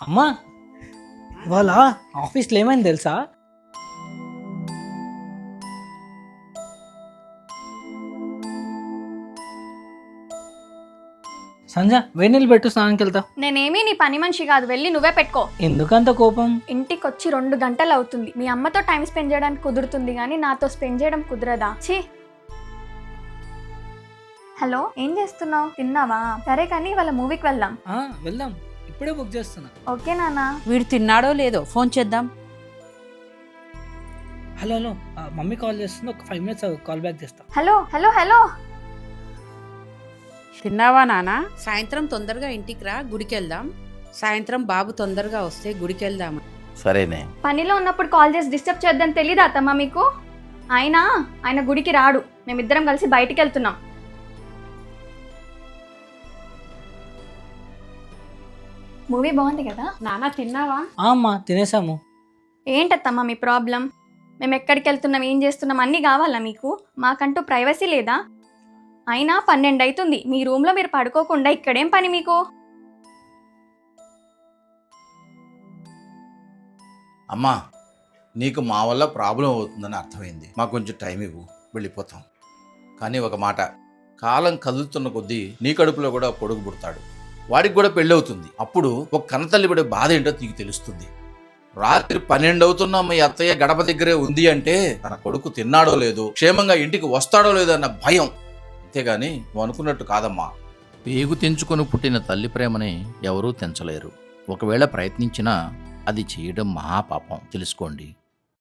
అమ్మా వాళ్ళ ఆఫీస్లో ఏమైంది తెలుసా? సంజ వేడి నీళ్ళు పెట్టు, స్నానానికి వెళ్తా. నేనేమీ నీ పని మనిషి కాదు, వెళ్ళి నువ్వే పెట్టుకో. ఎందుకంత కోపం? ఇంటికి వచ్చి 2 గంటలు అవుతుంది. మీ అమ్మతో టైం స్పెండ్ చేయడానికి కుదురుతుంది కానీ నాతో స్పెండ్ చేయడం కుదరదా? ఛీ. హలో, ఏం చేస్తున్నావు? తిన్నావా? సరే కానీ వాళ్ళ మూవీకి వెళ్దాం. వెళ్దాం, ఇప్పుడే బుక్ చేస్తున్నా. ఓకే నాన్న. వీడు తిన్నాడో లేదో ఫోన్ చేద్దాం. హలో హలో, మమ్మీ కాల్ చేస్తుంది, ఒక 5 minutes కాల్ బ్యాక్ చేస్తా. Hello hello hello. తిన్నావా నాన్న? సాయంత్రం తొందరగా ఇంటికి రా, గుడికి వెళ్దాం. సాయంత్రం బాబు తొందరగా వస్తే గుడికి వెళ్దాం. సరేనే. పనిలో ఉన్నప్పుడు కాల్ చేసి డిస్టర్బ్ చేద్దని తెలీదా అత్తమ్మా మీకు? ఆయన గుడికి రాడు, మేమిద్దరం కలిసి బయటికి వెళ్తున్నాం. మూవీ బాగుంది కదా నాన్న తిన్నావా? అమ్మా తినేసాము. ఏంటత్తమ్మా మీ ప్రాబ్లం? మేము ఎక్కడికి వెళ్తున్నాం, ఏం చేస్తున్నాం అన్నీ కావాలా మీకు? మాకంటూ ప్రైవసీ లేదా? అయినా 12 అవుతుంది, మీ రూమ్లో మీరు పడుకోకుండా ఇక్కడేం పని మీకు? అమ్మా, నీకు మా వల్ల ప్రాబ్లం అవుతుందని అర్థమైంది. మాకు కొంచెం టైం ఇవ్వు, వెళ్ళిపోతాం. కానీ ఒక మాట, కాలం కదులుతున్న కొద్దీ నీ కడుపులో కూడా కొడుకు పుడతాడు, వాడికి కూడా పెళ్ళి అవుతుంది. అప్పుడు ఒక కన్నతల్లి పడే బాధ ఏంటో నీకు తెలుస్తుంది. రాత్రి 12 అవుతున్నా మీ అత్తయ్య గడప దగ్గరే ఉంది అంటే తన కొడుకు తిన్నాడో లేదో, క్షేమంగా ఇంటికి వస్తాడో లేదో అన్న భయం. అంతేగాని నువ్వు అనుకున్నట్టు కాదమ్మా. పేగు తెంచుకొని పుట్టిన తల్లి ప్రేమని ఎవరూ తెంచలేరు. ఒకవేళ ప్రయత్నించినా అది చేయడం మహాపాపం, తెలుసుకోండి.